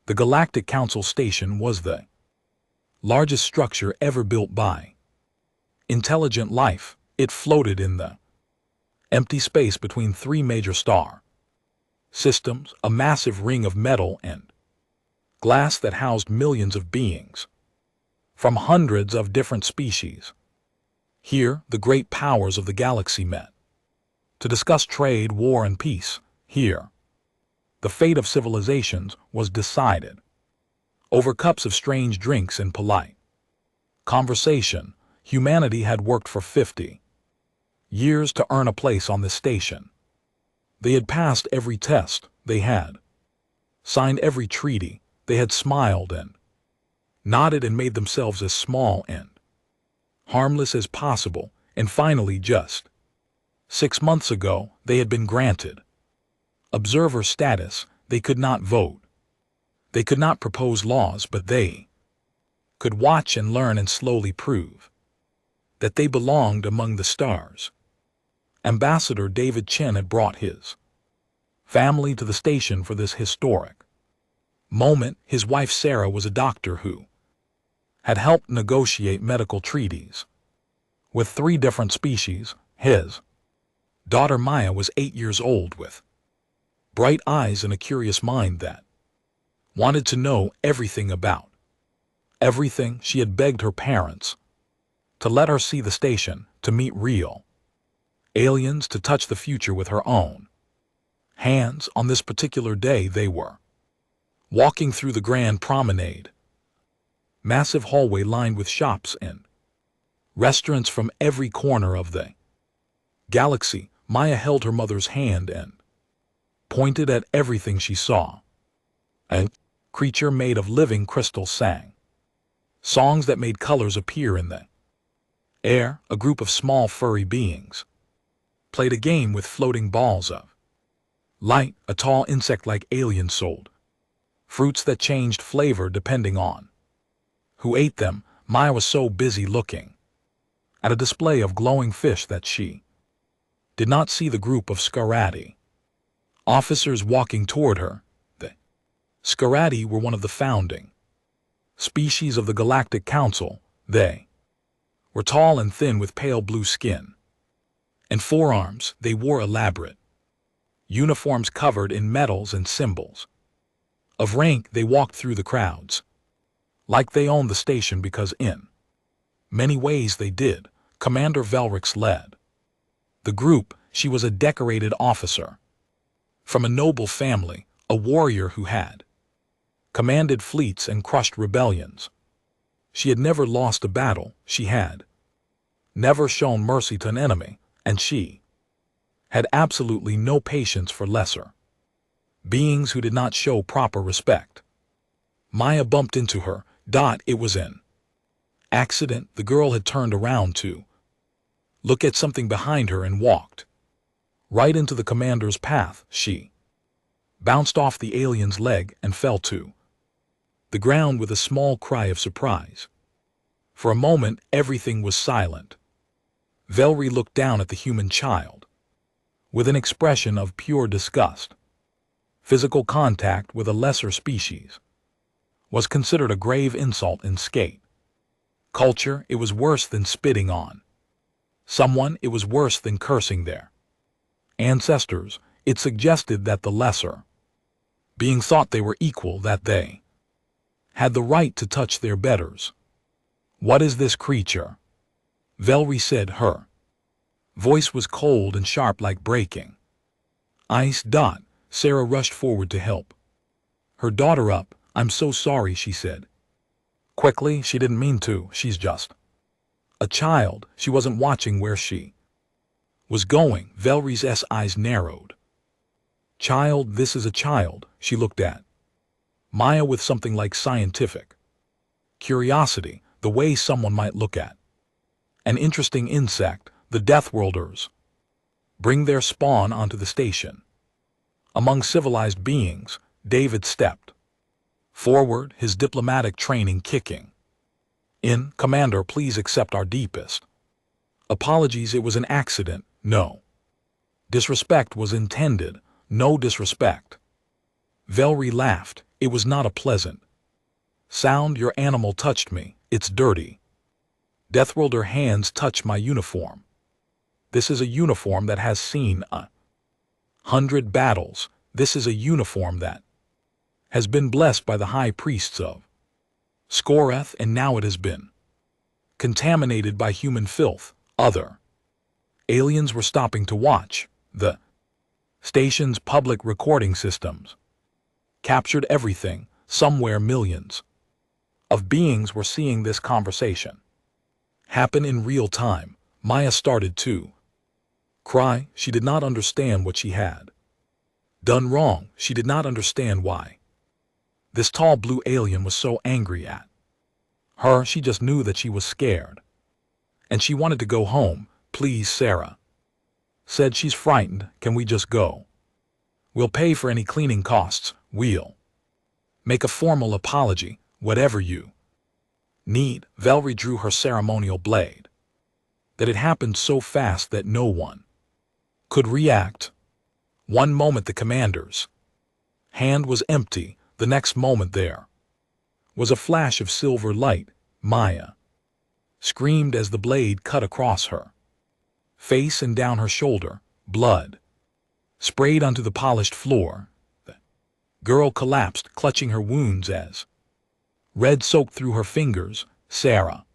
The Galactic Council Station was the largest structure ever built by intelligent life. It floated in the empty space between three major star systems, a massive ring of metal and glass that housed millions of beings from hundreds of different species. Here, the great powers of the galaxy met to discuss trade, war, and peace. Here, the fate of civilizations was decided over cups of strange drinks and polite conversation. Humanity had worked for 50 years to earn a place on this station. They had passed every test, they had signed every treaty, they had smiled and nodded and made themselves as small and harmless as possible, and finally just 6 months ago they had been granted observer status. They could not vote. They could not propose laws, but they could watch and learn and slowly prove that they belonged among the stars. Ambassador David Chen had brought his family to the station for this historic moment. His wife Sarah was a doctor who had helped negotiate medical treaties with 3 different species. His daughter Maya was 8 years old with bright eyes and a curious mind that wanted to know everything about everything. She had begged her parents to let her see the station, to meet real aliens, to touch the future with her own hands. On this particular day they were walking through the Grand Promenade, massive hallway lined with shops and restaurants from every corner of the galaxy. Maya held her mother's hand and pointed at everything she saw. A creature made of living crystal sang songs that made colors appear in the air. A group of small furry beings played a game with floating balls of light. A tall insect-like alien sold fruits that changed flavor depending on who ate them. Maya was so busy looking at a display of glowing fish that she did not see the group of Scarati officers walking toward her. The Scarati were one of the founding species of the Galactic Council. They were tall and thin with pale blue skin and forearms. They wore elaborate uniforms covered in medals and symbols of rank. They walked through the crowds like they owned the station, because in many ways they did. Commander Velrix led the group. She was a decorated officer from a noble family, a warrior who had commanded fleets and crushed rebellions. She had never lost a battle, she had never shown mercy to an enemy, and she had absolutely no patience for lesser beings who did not show proper respect. Maya bumped into her. It was an accident. The girl had turned around to look at something behind her and walked right into the commander's path. She bounced off the alien's leg and fell to the ground with a small cry of surprise. For a moment, everything was silent. Velry looked down at the human child with an expression of pure disgust. Physical contact with a lesser species was considered a grave insult in skate culture. It was worse than spitting on someone. It was worse than cursing their ancestors. It suggested that the lesser being thought they were equal, that they had the right to touch their betters. What is this creature? Velry said. Her voice was cold and sharp like breaking ice. Sarah rushed forward to help her daughter up. I'm so sorry, she said quickly. She didn't mean to. She's just a child. She wasn't watching where she was going. Velry's eyes narrowed. Child, this is a child. She looked at Maya with something like scientific curiosity, the way someone might look at an interesting insect. The Deathworlders bring their spawn onto the station. Among civilized beings, David stepped forward, his diplomatic training kicking in. Commander, please accept our deepest apologies. It was an accident. No disrespect was intended. No disrespect. Velry laughed. It was not a pleasant sound. Your animal touched me. It's dirty. Deathworlder hands touch my uniform. This is a uniform that has seen 100 battles. This is a uniform that has been blessed by the high priests of Skoreth, and now it has been contaminated by human filth. Other aliens were stopping to watch. The station's public recording systems captured everything. Somewhere millions of beings were seeing this conversation happen in real time. Maya started to cry. She did not understand what she had done wrong. She did not understand why this tall blue alien was so angry at her. She just knew that she was scared, and she wanted to go home. Please, Sarah said. She's frightened. Can we just go? We'll pay for any cleaning costs. We'll make a formal apology. Whatever you need. Valerie drew her ceremonial blade. That it happened so fast that no one could react. One moment the commander's hand was empty. The next moment there was a flash of silver light. Maya screamed as the blade cut across her face and down her shoulder. Blood sprayed onto the polished floor. The girl collapsed, clutching her wounds as red soaked through her fingers. Sarah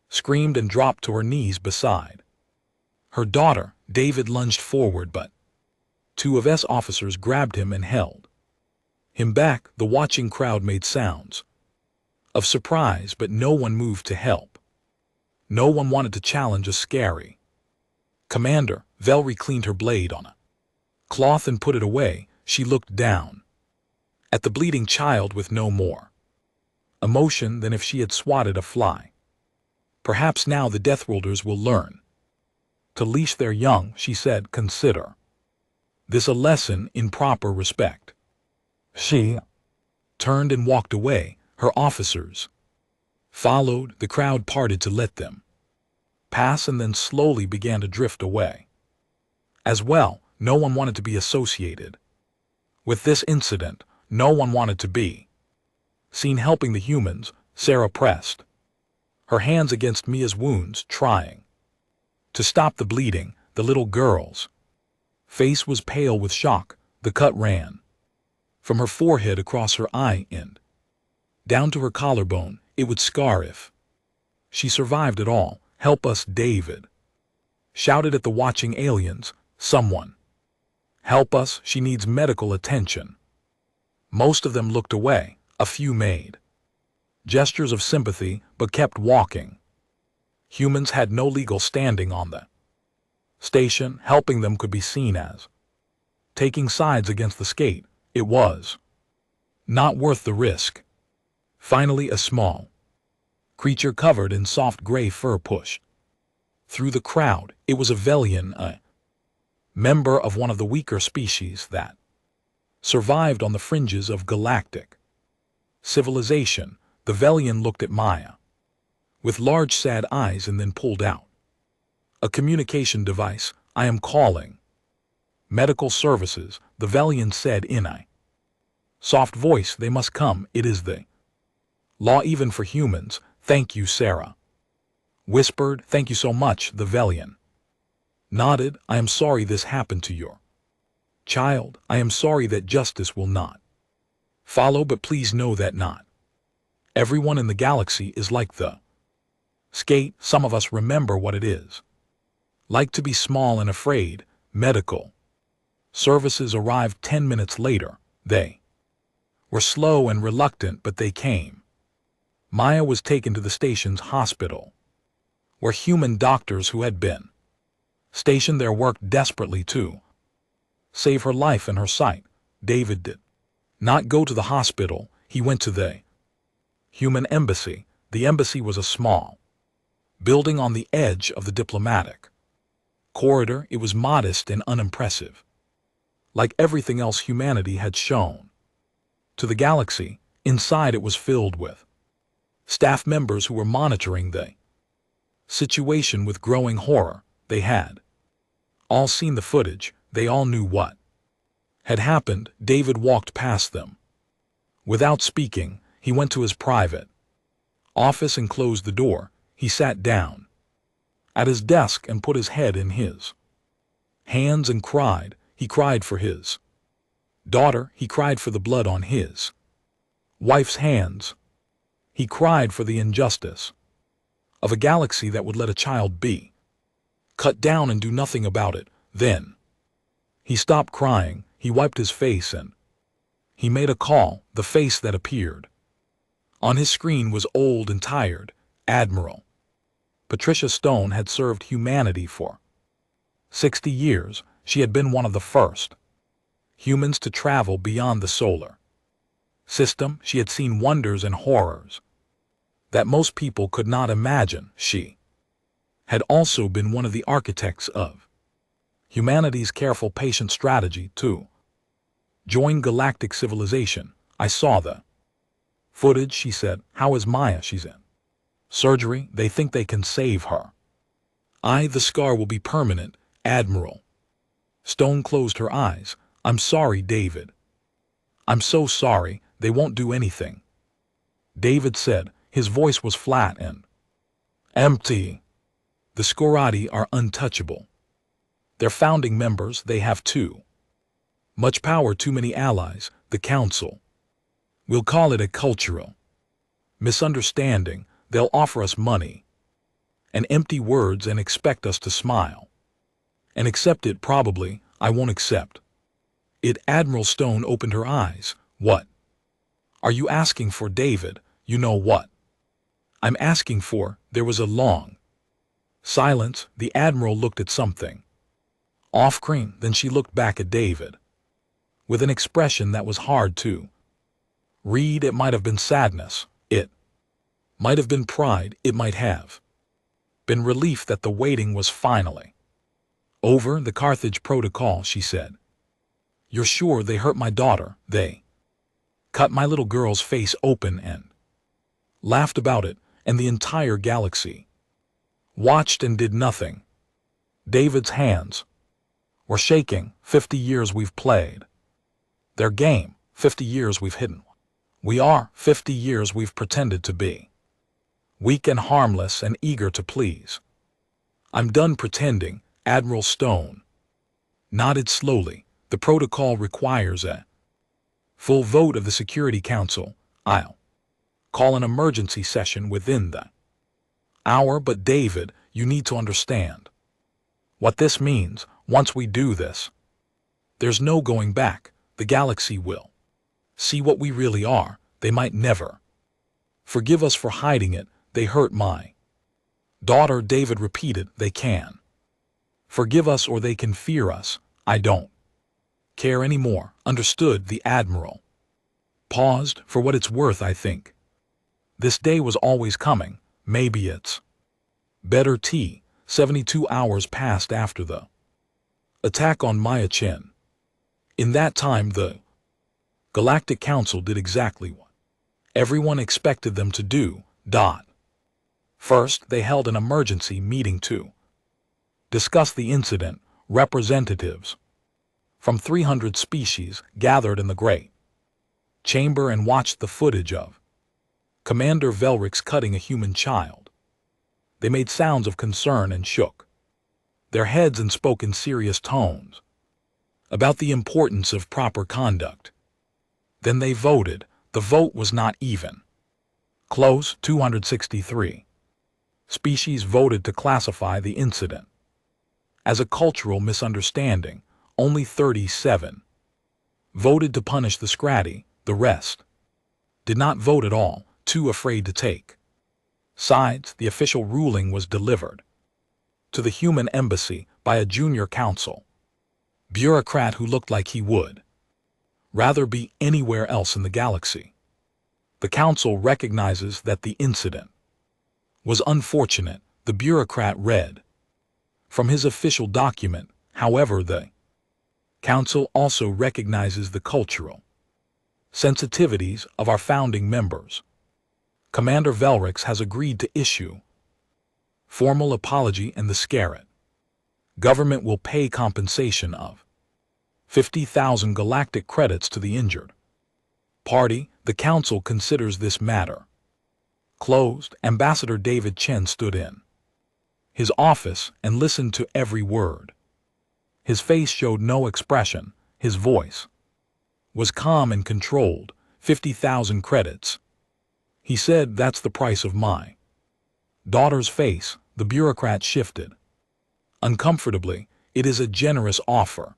screamed and dropped to her knees beside her daughter. David lunged forward, but two of S officers grabbed him and held him back. The watching crowd made sounds of surprise, but no one moved to help. No one wanted to challenge a scary commander. Valerie cleaned her blade on a cloth and put it away. She looked down at the bleeding child with no more emotion than if she had swatted a fly. Perhaps now the Deathworlders will learn to leash their young, she said. Consider this a lesson in proper respect. She turned and walked away. Her officers followed. The crowd parted to let them pass and then slowly began to drift away. As well, no one wanted to be associated with this incident. No one wanted to be seen helping the humans. Sarah pressed her hands against Mia's wounds, trying to stop the bleeding. The little girl's face was pale with shock. The cut ran from her forehead across her eye and down to her collarbone. It would scar if she survived at all. Help us, David shouted at the watching aliens. Someone help us. She needs medical attention. Most of them looked away. A few made gestures of sympathy, but kept walking. Humans had no legal standing on the station. Helping them could be seen as taking sides against the skate. It was not worth the risk. Finally, a small creature covered in soft gray fur pushed through the crowd. It was a Velian, a member of one of the weaker species that survived on the fringes of galactic civilization. The Velian looked at Maya with large sad eyes and then pulled out a communication device. I am calling medical services, the Velian said in a soft voice. They must come. It is the law even for humans. Thank you, Sarah whispered. Thank you so much. The Velian nodded. I am sorry this happened to your child. I am sorry that justice will not follow, but please know that not everyone in the galaxy is like the skate. Some of us remember what it is like to be small and afraid. Medical services arrived 10 minutes later. They were slow and reluctant, but they came. Maya was taken to the station's hospital, where human doctors who had been stationed there worked desperately to save her life and her sight. David did not go to the hospital. He went to the human embassy. The embassy was a small building on the edge of the diplomatic corridor. It was modest and unimpressive, like everything else humanity had shown to the galaxy. Inside, it was filled with staff members who were monitoring the situation with growing horror. They had all seen the footage. They all knew what had happened. David walked past them Without speaking, he went to his private office and closed the door. He sat down at his desk and put his head in his hands and cried. He cried for his daughter. He cried for the blood on his wife's hands. He cried for the injustice of a galaxy that would let a child be cut down and do nothing about it. Then he stopped crying. He wiped his face and he made a call. The face that appeared on his screen was old and tired. Admiral Patricia Stone had served humanity for 60 years. She had been one of the first humans to travel beyond the solar system. She had seen wonders and horrors that most people could not imagine. She had also been one of the architects of humanity's careful, patient strategy to join galactic civilization. I saw the footage, she said. How is Maya? She said. Surgery. They think they can save her. The scar will be permanent. Admiral Stone closed her eyes. I'm sorry, David. I'm so sorry. They won't do anything, David said. His voice was flat and empty. The Scorati are untouchable. They're founding members. They have too much power, too many allies. The Council will call it a cultural misunderstanding. They'll offer us money and empty words and expect us to smile and accept it. Probably I won't accept it. Admiral Stone opened her eyes. What are you asking for, David? You know what I'm asking for. There was a long silence. The Admiral looked at something off-screen. Then she looked back at David with an expression that was hard to read. It might have been sadness. It might have been pride. It might have been relief that the waiting was finally over. The Carthage protocol, she said. You're sure they hurt my daughter? They cut my little girl's face open and laughed about it, and the entire galaxy watched and did nothing. David's hands were shaking. 50 years we've played their game. 50 years we've hidden. We are 50 years we've pretended to be weak and harmless and eager to please. I'm done pretending. Admiral Stone nodded slowly. The protocol requires a full vote of the Security Council. I'll call an emergency session within the hour. But David, you need to understand what this means. Once we do this, there's no going back. The galaxy will see what we really are. They might never forgive us for hiding it. They hurt my daughter, David repeated. They can forgive us or they can fear us. I don't care anymore. Understood? The Admiral paused. For what it's worth, I think this day was always coming. Maybe it's better. 72 hours passed after the attack on Maya Chen. In that time, the Galactic Council did exactly what everyone expected them to do. First, they held an emergency meeting to discuss the incident. Representatives from 300 species gathered in the Great Chamber and watched the footage of Commander Velrix cutting a human child. They made sounds of concern and shook their heads and spoke in serious tones about the importance of proper conduct. Then they voted. The vote was not even close. 263 species voted to classify the incident as a cultural misunderstanding. Only 37 voted to punish the Scrati. The rest did not vote at all, too afraid to take sides. The official ruling was delivered to the human embassy by a junior council bureaucrat who looked like he would rather be anywhere else in the galaxy. The council recognizes that the incident was unfortunate, the bureaucrat read from his official document. However, the council also recognizes the cultural sensitivities of our founding members. Commander Velrix has agreed to issue formal apology, and the Scarab government will pay compensation of 50,000 galactic credits to the injured party. The council considers this matter closed. Ambassador David Chen stood in his office and listened to every word. His face showed no expression. His voice was calm and controlled. 50,000 credits. He said, "That's the price of my daughter's face." The bureaucrat shifted uncomfortably. "It is a generous offer,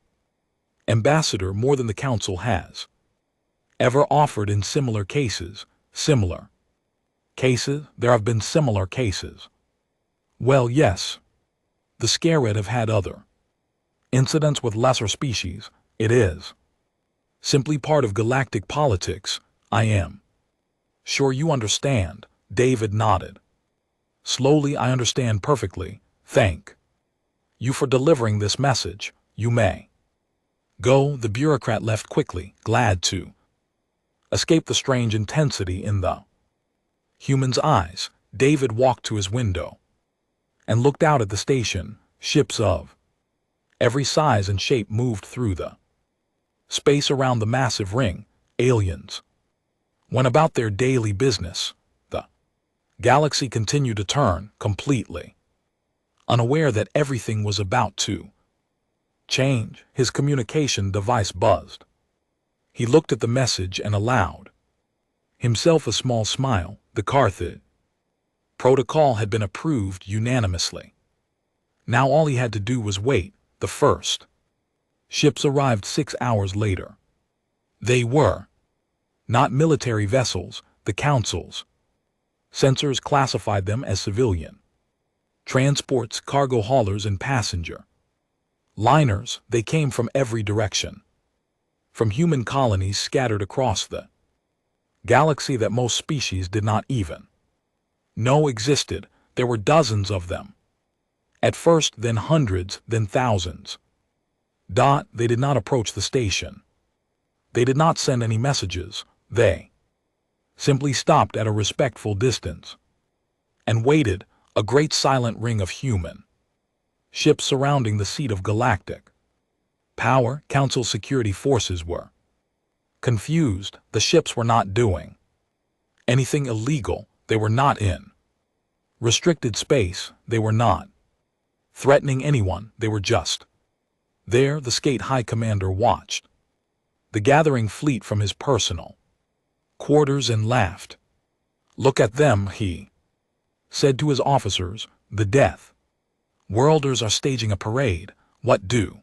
Ambassador, more than the council has ever offered in similar cases." Similar cases? There have been similar cases. Well, yes. The Scared have had other incidents with lesser species. It is simply part of galactic politics. I am sure you understand. David nodded. Slowly, "I understand perfectly. Thank you for delivering this message. You may go." The bureaucrat left quickly, glad to escape the strange intensity in the human's eyes. David walked to his window and looked out at the station. Ships of every size and shape moved through the space around the massive ring. Aliens went about their daily business. The galaxy continued to turn, completely unaware that everything was about to change. His communication device buzzed. He looked at the message and allowed himself a small smile. The Carthage protocol had been approved unanimously. Now all he had to do was wait. The first ships arrived 6 hours later. They were not military vessels. The council's sensors classified them as civilian transports, cargo haulers, and passenger liners. They came from every direction, from human colonies scattered across the galaxy that most species did not even know existed. There were dozens of them. At first, then hundreds, then thousands. They did not approach the station. They did not send any messages. They simply stopped at a respectful distance and waited. A great silent ring of human ships surrounding the seat of galactic power. Council security forces were confused. The ships were not doing anything illegal. They were not in restricted space. They were not threatening anyone. They were just there. The Skate High Commander watched the gathering fleet from his personal quarters and laughed. "Look at them," he said to his officers. "The Deathworlders are staging a parade. What do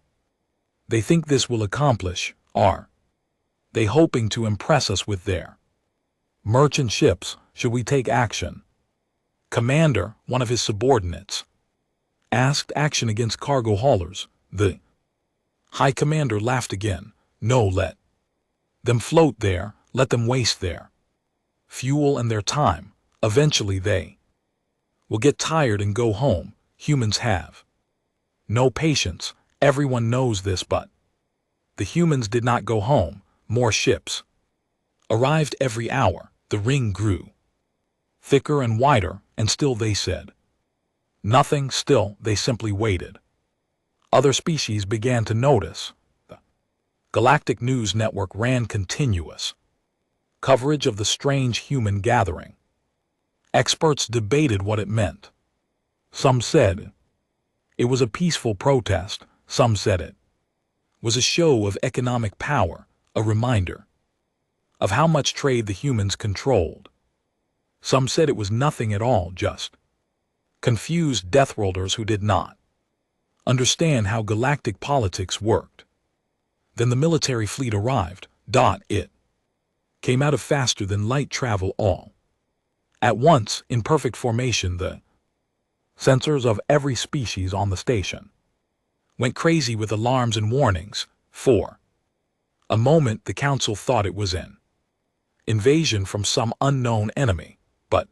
they think this will accomplish? Are they hoping to impress us with their merchant ships? Should we take action?" "Commander," one of his subordinates asked. "Action against cargo haulers." The High Commander laughed again. "No, let them float there. Let them waste their fuel and their time. Eventually they will get tired and go home. Humans have no patience. Everyone knows this, but the humans did not go home. More ships arrived every hour. The ring grew thicker and wider, and still they said nothing. Still, they simply waited. Other species began to notice. The Galactic News Network ran continuous coverage of the strange human gathering. Experts debated what it meant. Some said it was a peaceful protest. Some said it was a show of economic power, a reminder of how much trade the humans controlled. Some said it was nothing at all, just confused Deathworlders who did not understand how galactic politics worked. Then the military fleet arrived. It came out of faster than light travel all at once, in perfect formation. The sensors of every species on the station went crazy with alarms and warnings. For a moment, the council thought it was an invasion from some unknown enemy, but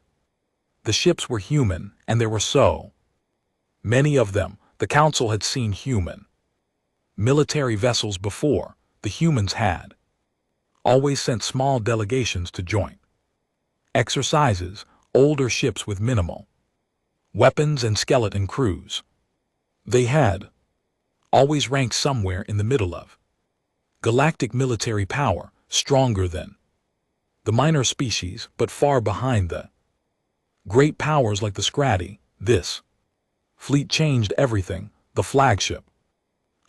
the ships were human, and there were so many of them. The council had seen human military vessels before. The humans had always sent small delegations to joint exercises, older ships with minimal weapons and skeleton crews. They had always ranked somewhere in the middle of galactic military power, stronger than The minor species, but far behind the great powers like the Scrati. This fleet changed everything. The flagship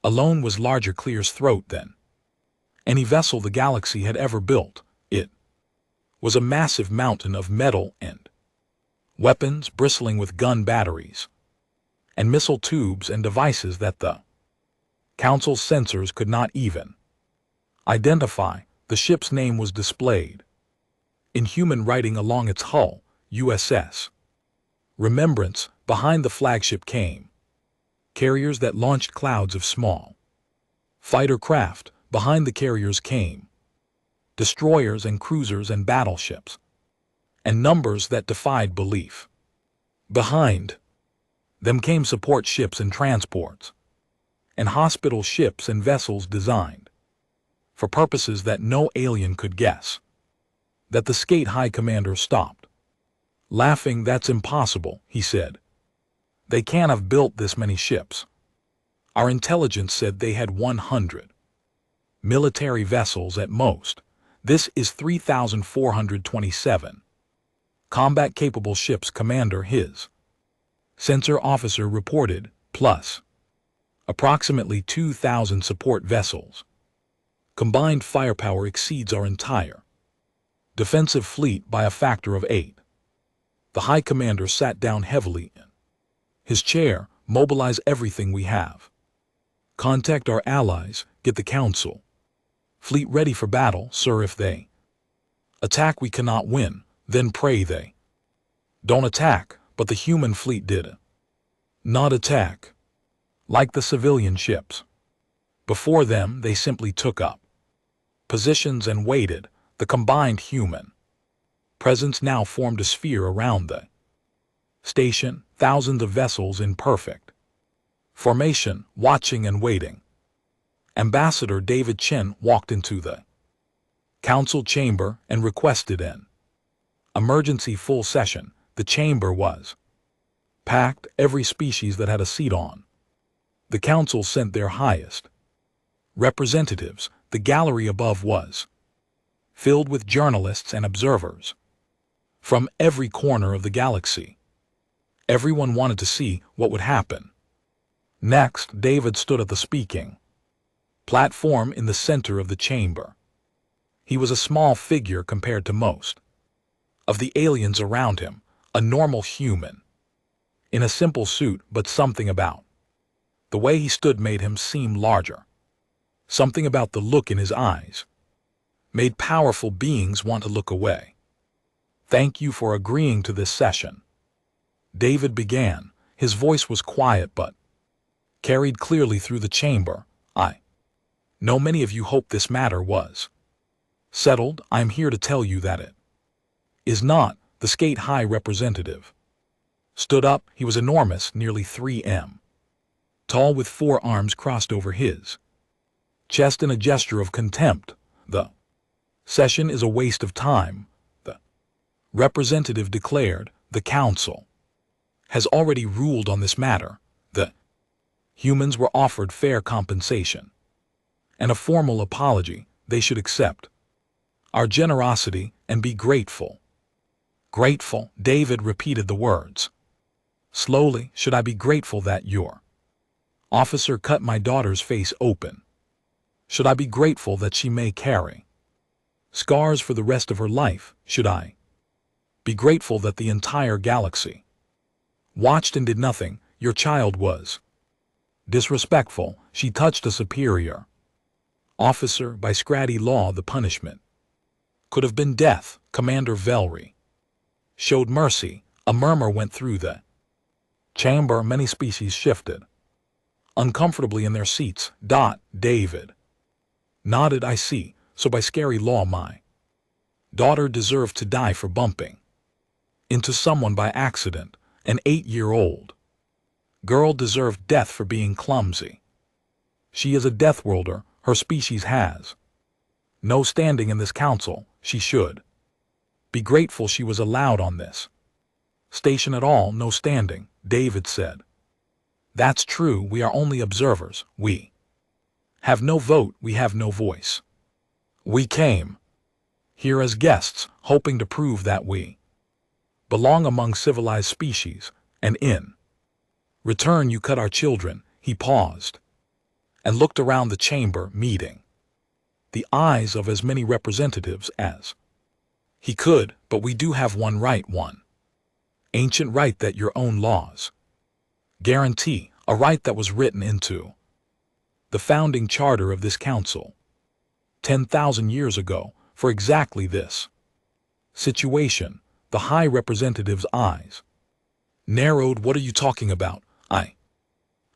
alone was larger Clear's throat than any vessel the galaxy had ever built. It was a massive mountain of metal and weapons bristling with gun batteries and missile tubes and devices that the Council's sensors could not even identify. The ship's name was displayed in human writing along its hull, USS Remembrance. Behind the flagship came carriers that launched clouds of small fighter craft. Behind the carriers came destroyers and cruisers and battleships, and numbers that defied belief. Behind them came support ships and transports, and hospital ships and vessels designed for purposes that no alien could guess. That the Skate High Commander stopped laughing. That's impossible, he said. They can't have built this many ships. Our intelligence said they had 100 military vessels at most. This is 3,427 combat-capable ships, Commander, his sensor officer reported, plus approximately 2,000 support vessels. Combined firepower exceeds our entire defensive fleet by a factor of 8. The High Commander sat down heavily in his chair. Mobilize everything we have. Contact our allies. Get the Council fleet ready for battle, sir. If they attack, we cannot win. Then pray they don't attack. But the human fleet did not attack like the civilian ships. Before them, they simply took up positions and waited. The combined human presence now formed a sphere around the station, thousands of vessels in perfect formation, watching and waiting. Ambassador David Chen walked into the council chamber and requested an emergency full session. The chamber was packed, every species that had a seat on. The council sent their highest representatives. The gallery above was filled with journalists and observers from every corner of the galaxy. Everyone wanted to see what would happen next. David stood at the speaking platform in the center of the chamber. He was a small figure compared to most of the aliens around him, a normal human in a simple suit, but something about the way he stood made him seem larger. Something about the look in his eyes made powerful beings want to look away. Thank you for agreeing to this session. David began. His voice was quiet but carried clearly through the chamber. I know many of you hoped this matter was settled. I am here to tell you that it is not. The Skate High representative stood up. He was enormous, nearly 3 m tall, with 4 arms crossed over his chest in a gesture of contempt. The session is a waste of time, the representative declared. The council has already ruled on this matter. The humans were offered fair compensation and a formal apology. They should accept our generosity and be grateful. Grateful, David repeated the words slowly. Should I be grateful that your officer cut my daughter's face open? Should I be grateful that she may carry scars for the rest of her life? Should I be grateful that the entire galaxy watched and did nothing? Your child was disrespectful. She touched a superior officer. By Scrati law, the punishment could have been death. Commander Velry showed mercy. A murmur went through the chamber. Many species shifted uncomfortably in their seats. David nodded. I see. So by scary law, my daughter deserved to die for bumping into someone by accident. An 8-year-old girl deserved death for being clumsy. She is a Deathworlder. Her species has no standing in this council. She should be grateful she was allowed on this station at all. No standing, David said. That's true. We are only observers. We have no vote. We have no voice. We came here as guests, hoping to prove that we belong among civilized species, and in return you cut our children." He paused and looked around the chamber, meeting the eyes of as many representatives as he could. "But we do have one right, one ancient right that your own laws guarantee, a right that was written into the founding charter of this council 10,000 years ago for exactly this situation." The High Representative's eyes narrowed. "What are you talking about?" "I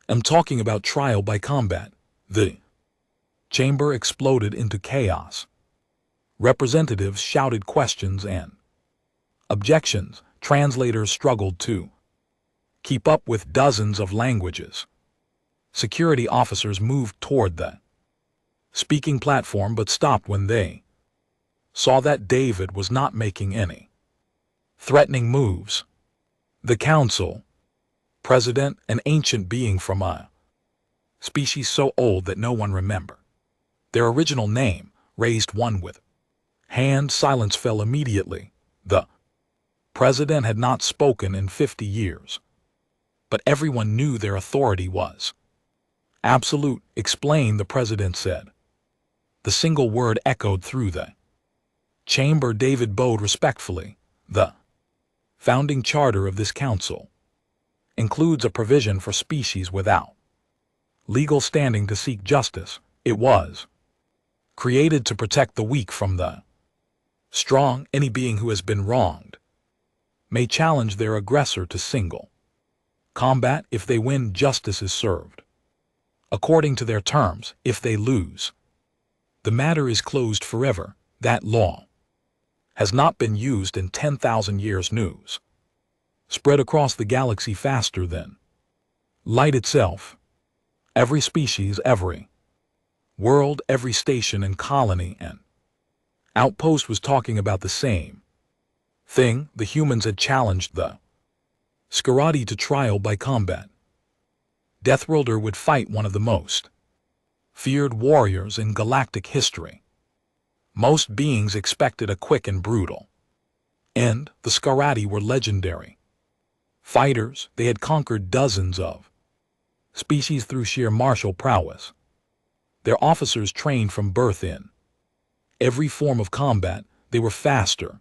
am talking about trial by combat." The chamber exploded into chaos. Representatives shouted questions and objections. Translators struggled to keep up with dozens of languages. Security officers moved toward the speaking platform but stopped when they saw that David was not making any threatening moves. The council president, an ancient being from a species so old that no one remembered their original name, raised one with hand. Silence fell immediately. The president had not spoken in 50 years, but everyone knew their authority was absolute. "Explain," the president said. The single word echoed through the chamber. David bowed respectfully. "The founding charter of this council includes a provision for species without legal standing to seek justice. It was created to protect the weak from the strong. Any being who has been wronged may challenge their aggressor to single combat. If they win, justice is served according to their terms. If they lose, the matter is closed forever." That law has not been used in 10,000 years. News spread across the galaxy faster than light itself. Every species, every world, every station and colony and outpost was talking about the same thing. The humans had challenged the Scarati to trial by combat. Deathworlder would fight one of the most feared warriors in galactic history. Most beings expected a quick and brutal end. The Scarati were legendary fighters. They had conquered dozens of species through sheer martial prowess. Their officers trained from birth in every form of combat. They were faster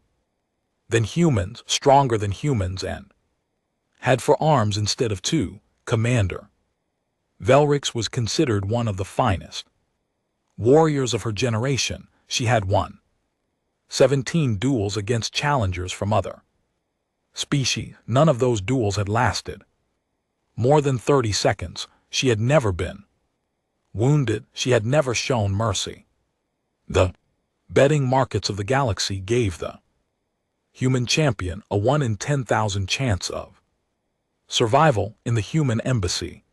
than humans, stronger than humans, and had 4 arms instead of 2. Commander Velrix was considered one of the finest warriors of her generation. She had won 17 duels against challengers from other species. None of those duels had lasted more than 30 seconds. She had never been wounded. She had never shown mercy. The betting markets of the galaxy gave the human champion a 1 in 10,000 chance of survival. In the human embassy,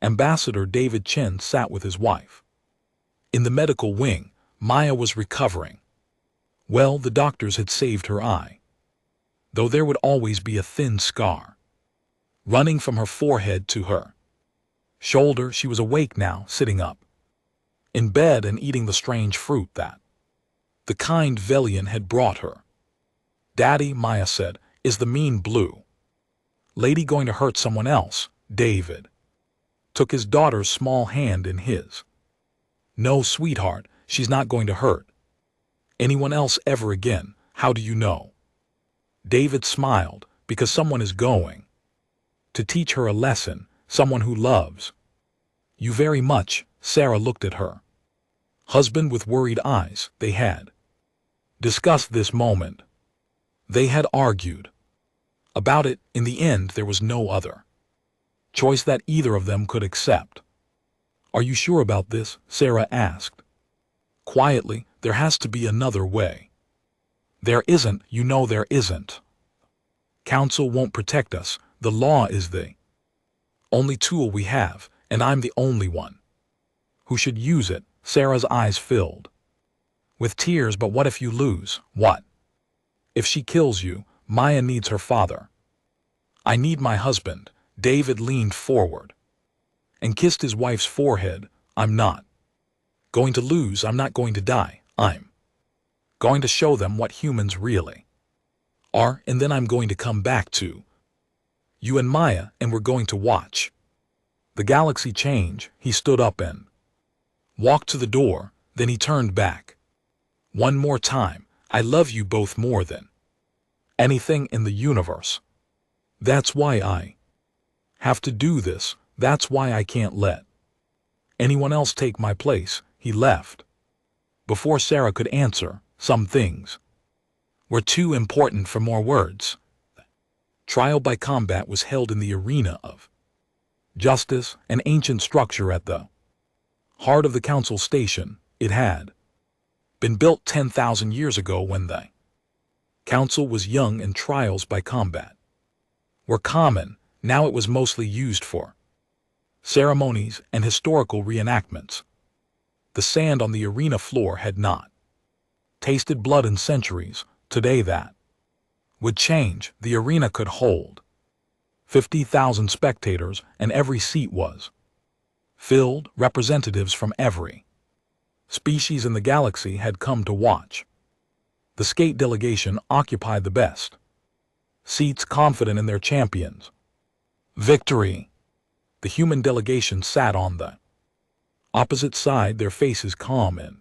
Ambassador David Chen sat with his wife. In the medical wing, Maya was recovering. Well, the doctors had saved her eye, though there would always be a thin scar running from her forehead to her shoulder. She was awake now, sitting up in bed and eating the strange fruit that the kind Velian had brought her. "Daddy," Maya said, "is the mean blue lady going to hurt someone else?" David took his daughter's small hand in his. "No, sweetheart, she's not going to hurt anyone else ever again." "How do you know?" David smiled. "Because someone is going to teach her a lesson, someone who loves you very much." Sarah looked at her husband with worried eyes. They had discussed this moment. They had argued about it. In the end, there was no other choice that either of them could accept. "Are you sure about this?" Sarah asked quietly. "There has to be another way." "There isn't, you know there isn't. Council won't protect us. The law is the only tool we have, and I'm the only one who should use it." Sarah's eyes filled with tears. "But what if you lose? What if she kills you?" "Maya needs her father. I need my husband." David leaned forward and kissed his wife's forehead. "I'm not going to lose. I'm not going to die. I'm Going to show them what humans really are, and then I'm going to come back to you and Maya, and we're going to watch the galaxy change. He stood up and walked to the door, then he turned back. One more time, I love you both more than anything in the universe. That's why I have to do this. That's why I can't let anyone else take my place. He left. Before Sarah could answer, some things were too important for more words. Trial by combat was held in the arena of justice, an ancient structure at the heart of the council station. It had been built 10,000 years ago when the council was young and trials by combat were common. Now it was mostly used for ceremonies and historical reenactments. The sand on the arena floor had not tasted blood in centuries. Today that would change. The arena could hold 50,000 spectators, and every seat was filled. Representatives from every species in the galaxy had come to watch. The skate delegation occupied the best seats, confident in their champions' victory. The human delegation sat on the opposite side, their faces calm and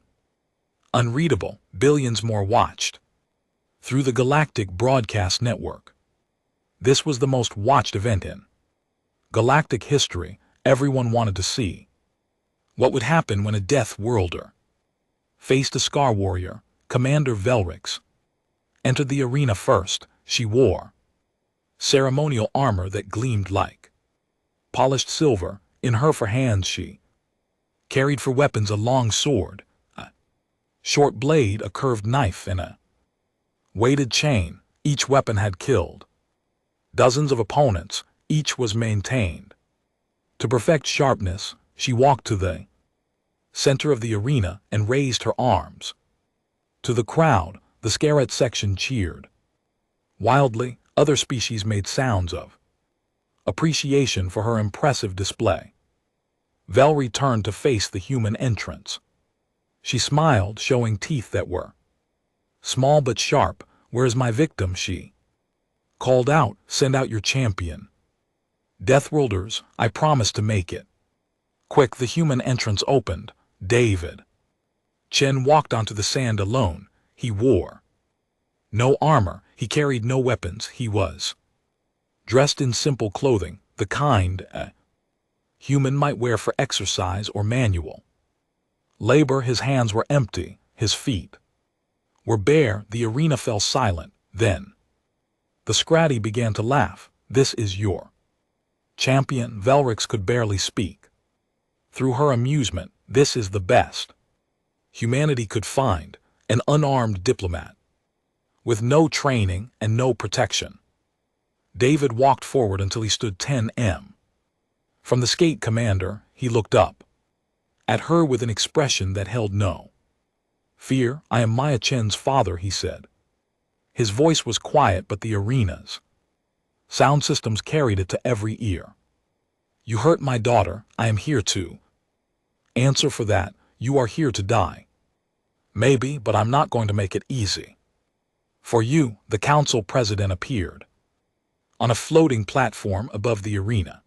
unreadable. Billions more watched through the galactic broadcast network. This was the most watched event in galactic history. Everyone wanted to see what would happen when a Deathworlder faced a Scar Warrior. Commander Velrix entered the arena first. She wore ceremonial armor that gleamed like polished silver. In her hands she carried for weapons a long sword, a short blade, a curved knife, and a weighted chain. Each weapon had killed dozens of opponents. Each was maintained to perfect sharpness. She walked to the center of the arena and raised her arms to the crowd. The Scarlet section cheered wildly. Other species made sounds of appreciation for her impressive display. Vel returned to face the human entrance. She smiled, showing teeth that were small but sharp. Where's my victim? She called out. Send out your champion. Deathworlders, I promise to make it quick. The human entrance opened. David Chen walked onto the sand alone. He wore no armor. He carried no weapons. He was dressed in simple clothing, the kind a human might wear for exercise or manual labor. His hands were empty. His feet were bare. The arena fell silent. Then the Scratty began to laugh. This is your champion. Velrix could barely speak through her amusement. This is the best humanity could find, an unarmed diplomat with no training and no protection. David walked forward until he stood 10 m from the skate commander. He looked up at her with an expression that held no fear. I am Maya Chen's father, he said. His voice was quiet, but the arena's sound systems carried it to every ear. You hurt my daughter. I am here to answer for that. You are here to die. Maybe, but I'm not going to make it easy for you. The council president appeared on a floating platform above the arena.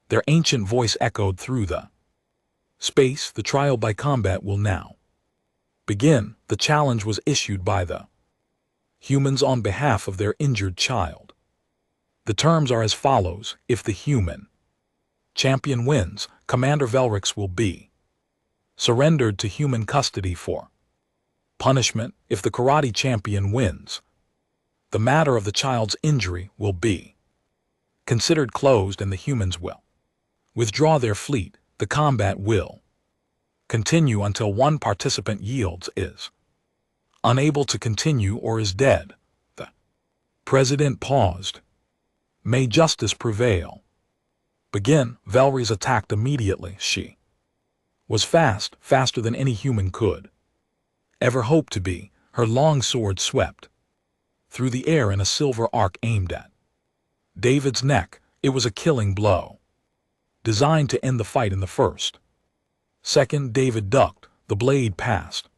Their ancient voice echoed through the space. The trial by combat will now begin. The challenge was issued by the humans on behalf of their injured child. The terms are as follows. If the human champion wins, Commander Velrix will be surrendered to human custody for punishment. If the karate champion wins, the matter of the child's injury will be considered closed and the humans will withdraw their fleet. The combat will continue until one participant yields, is unable to continue, or is dead. The president paused. May justice prevail. Begin. Velrix attacked immediately. She was fast, faster than any human could ever hope to be. Her long sword swept through the air in a silver arc aimed at David's neck. It was a killing blow, designed to end the fight in the first second. David ducked. The blade passed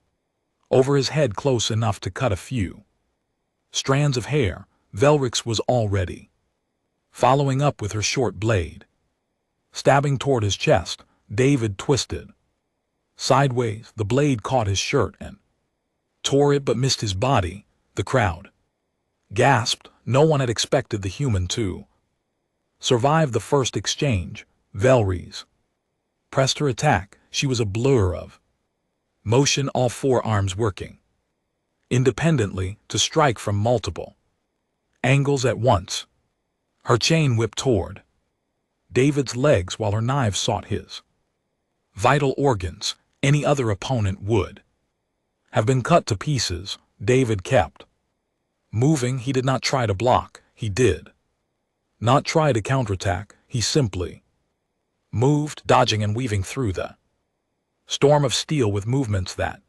over his head close enough to cut a few strands of hair. Velrix was already following up with her short blade. Stabbing toward his chest, David twisted sideways. The blade caught his shirt and tore it but missed his body. The crowd gasped. No one had expected the human to survive the first exchange. Velrix pressed her attack. She was a blur of motion, all four arms working independently to strike from multiple angles at once. Her chain whipped toward David's legs while her knives sought his vital organs. Any other opponent would have been cut to pieces. David kept moving. He did not try to block. He did not try to counterattack. He simply moved, dodging and weaving through the storm of steel with movements that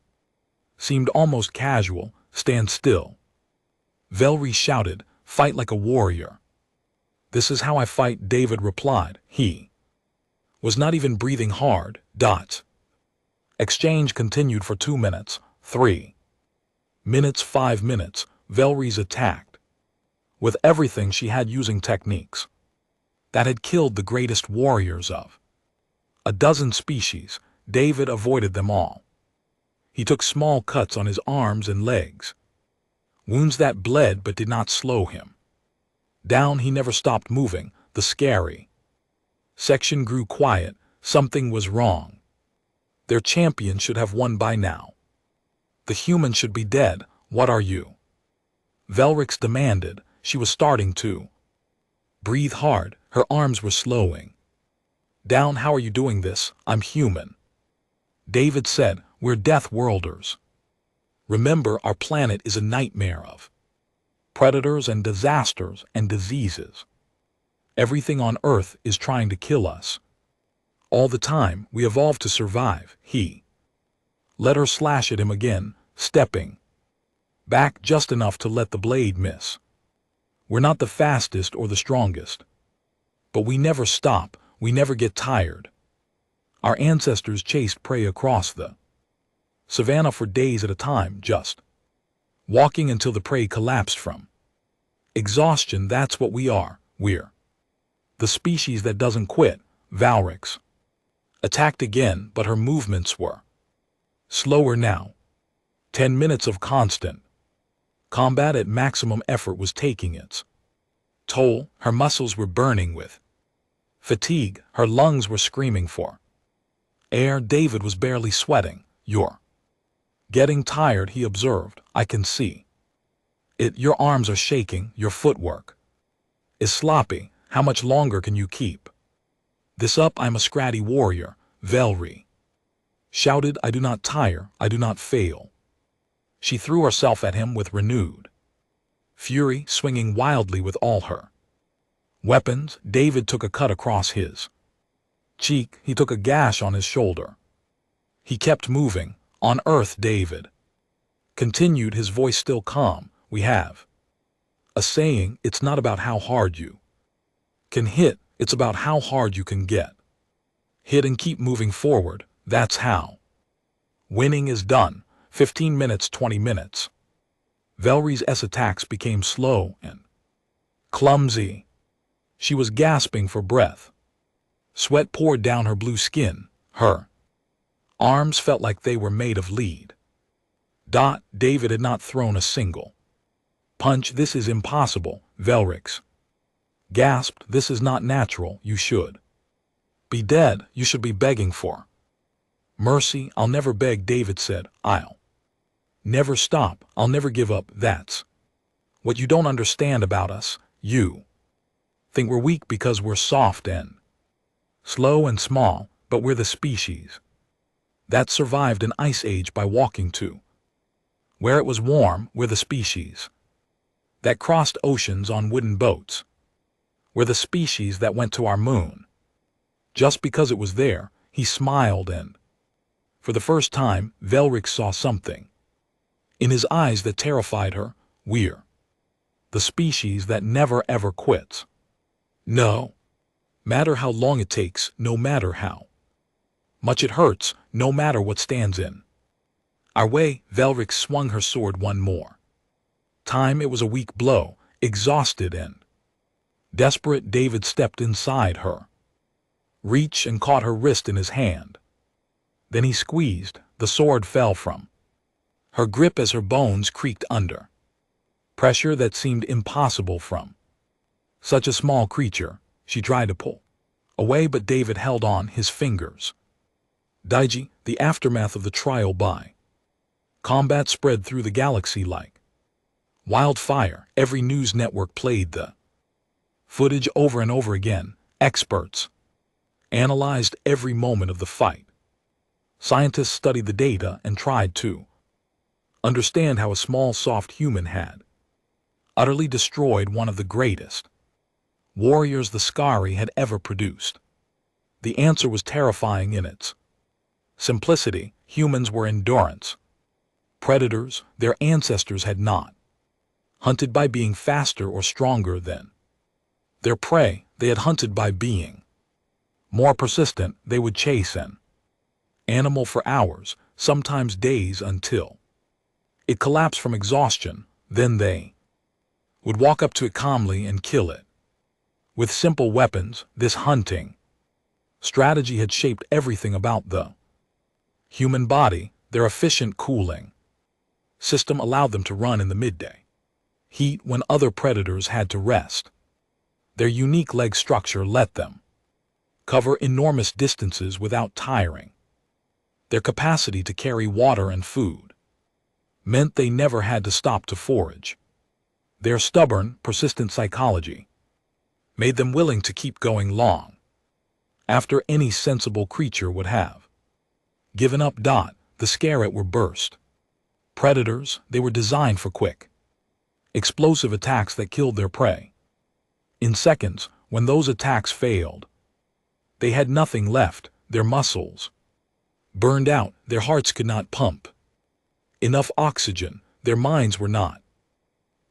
seemed almost casual. Stand still, Velrix shouted. Fight like a warrior. This is how I fight, David replied. He was not even breathing hard. Exchange continued for 2 minutes, 3 minutes, 5 minutes. Velrix attacked with everything she had, using techniques that had killed the greatest warriors of a dozen species. David avoided them all. He took small cuts on his arms and legs, wounds that bled but did not slow him down. He never stopped moving. The scary section grew quiet. Something was wrong. Their champion should have won by now. The human should be dead. What are you? Velrix demanded. She was starting to breathe hard. Her arms were slowing down. How are you doing this? I'm human, David said. We're Deathworlders. Remember, our planet is a nightmare of predators and disasters and diseases. Everything on Earth is trying to kill us. All the time, we evolved to survive. He let her slash at him again, stepping back just enough to let the blade miss. We're not the fastest or the strongest, but we never stop. We never get tired. Our ancestors chased prey across the savannah for days at a time, just walking until the prey collapsed from exhaustion. That's what we are. We're the species that doesn't quit. Velrix attacked again, but her movements were slower now. 10 minutes of constant combat at maximum effort was taking its toll. Her muscles were burning with fatigue. Her lungs were screaming for air. David was barely sweating. You're getting tired, he observed. I can see it. Your arms are shaking. Your footwork is sloppy. How much longer can you keep this up? I'm a scratty warrior, Velrix shouted. I do not tire. I do not fail. She threw herself at him with renewed fury, swinging wildly with all her weapons. David took a cut across his cheek. He took a gash on his shoulder. He kept moving. On Earth, David continued, his voice still calm. We have a saying. It's not about how hard you can hit. It's about how hard you can get hit and keep moving forward. That's how winning is done. 15 minutes, 20 minutes. Velrix's attacks became slow and clumsy. She was gasping for breath. Sweat poured down her blue skin. Her arms felt like they were made of lead. David had not thrown a single punch. This is impossible, Velrix gasped. This is not natural. You should be dead. You should be begging for mercy. I'll never beg, David said. I'll never stop. I'll never give up. That's what you don't understand about us. You think we're weak because we're soft and slow and small, but we're the species that survived an ice age by walking to where it was warm. We're the species that crossed oceans on wooden boats. We're the species that went to our moon just because it was there. He smiled, and for the first time, Velrix saw something in his eyes that terrified her. We're the species that never ever quits. No matter how long it takes, no matter how much it hurts, no matter what stands in Our way, Velric swung her sword one more time. It was a weak blow, exhausted and desperate. David stepped inside her reach and caught her wrist in his hand. Then he squeezed. The sword fell from her grip as her bones creaked under pressure that seemed impossible from such a small creature. She tried to pull away, but David held on, his fingers. Daiji, the aftermath of the trial by combat spread through the galaxy like wildfire. Every news network played the footage over and over again. Experts analyzed every moment of the fight. Scientists studied the data and tried to understand how a small, soft human had utterly destroyed one of the greatest warriors the Skari had ever produced. The answer was terrifying in its simplicity. Humans were endurance predators. Their ancestors had not hunted by being faster or stronger than their prey. They had hunted by being more persistent. They would chase an animal for hours, sometimes days, until it collapsed from exhaustion. Then they would walk up to it calmly and kill it with simple weapons. This hunting strategy had shaped everything about the human body. Their efficient cooling system allowed them to run in the midday heat when other predators had to rest. Their unique leg structure let them cover enormous distances without tiring. Their capacity to carry water and food meant they never had to stop to forage. Their stubborn, persistent psychology made them willing to keep going long after any sensible creature would have given up. The Scarlet were burst predators. They were designed for quick, explosive attacks that killed their prey in seconds. When those attacks failed, they had nothing left. Their muscles burned out. Their hearts could not pump enough oxygen. Their minds were not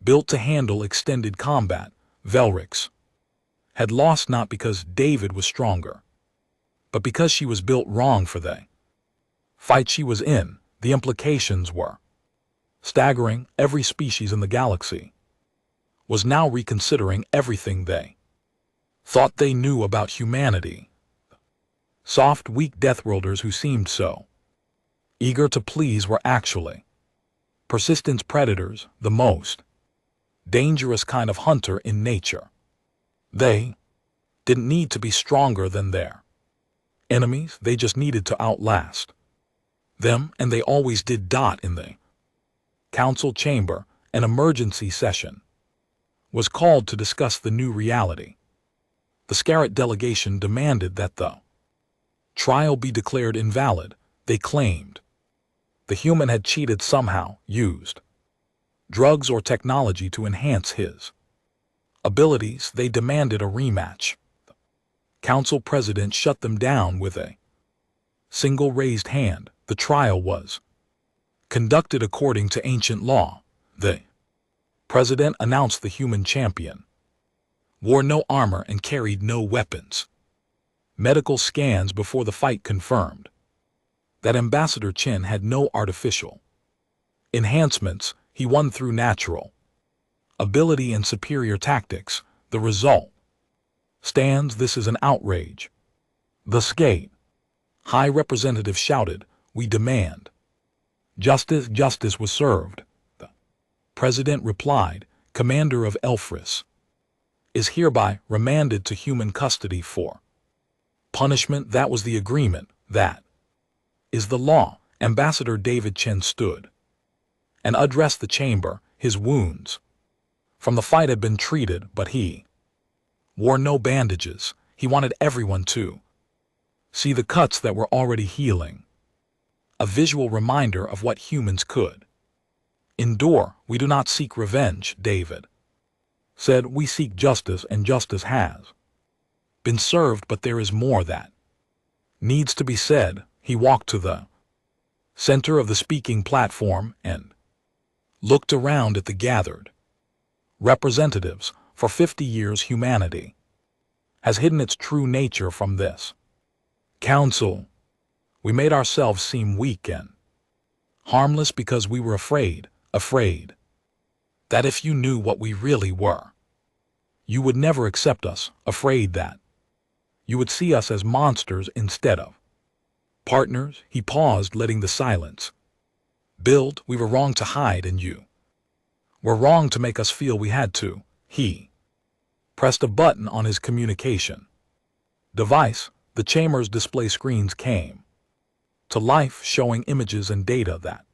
built to handle extended combat. Velrix had lost not because David was stronger, but because she was built wrong for the fight she was in. The implications were staggering. Every species in the galaxy was now reconsidering everything they thought they knew about humanity. Soft, weak Deathworlders who seemed so eager to please were actually persistent predators, the most dangerous kind of hunter in nature. They didn't need to be stronger than their enemies. They just needed to outlast them, and they always did. In the council chamber, an emergency session was called to discuss the new reality. The Scarlet delegation demanded that the trial be declared invalid. They claimed the human had cheated somehow, used drugs or technology to enhance his abilities. They demanded a rematch. The council president shut them down with a single raised hand. The trial was conducted according to ancient law. The president announced the human champion wore no armor and carried no weapons. Medical scans before the fight confirmed that Ambassador Chen had no artificial enhancements. He won through natural ability and superior tactics. The result stands. This is an outrage. The Skate High Representative shouted, "We demand justice." Justice was served. The president replied, "Commander of Elfris is hereby remanded to human custody for punishment." That was the agreement. That is the law. Ambassador David Chen stood and addressed the chamber. His wounds from the fight had been treated, but he wore no bandages. He wanted everyone to see the cuts that were already healing, a visual reminder of what humans could endure. "We do not seek revenge," David said. "We seek justice, and justice has been served, but there is more that needs to be said." He walked to the center of the speaking platform and looked around at the gathered representatives. For 50 years, humanity has hidden its true nature from this council. We made ourselves seem weak and Harmless because we were afraid that if you knew what we really were, you would never accept us, afraid that you would see us as monsters instead of partners. He paused, letting the silence build. We were wrong to hide, and you were wrong to make us feel we had to. He pressed a button on his communication device. The chamber's display screens came to life, showing images and data that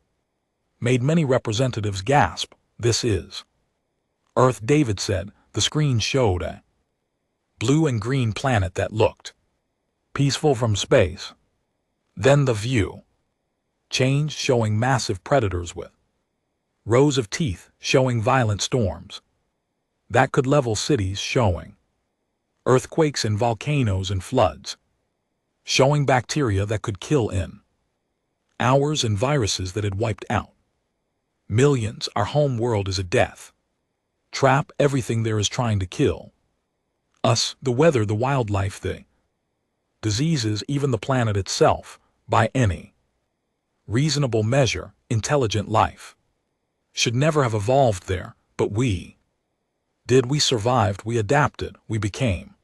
made many representatives gasp. This is Earth, David said. The screen showed a blue and green planet that looked peaceful from space. Then the view changed, showing massive predators with rows of teeth, showing violent storms that could level cities, showing earthquakes and volcanoes and floods, showing bacteria that could kill in hours and viruses that had wiped out millions. Our home world is a death trap. Everything there is trying to kill us, the weather, the wildlife, the diseases, even the planet itself. By any reasonable measure, intelligent life should never have evolved there, but we did. We survived, we adapted, we became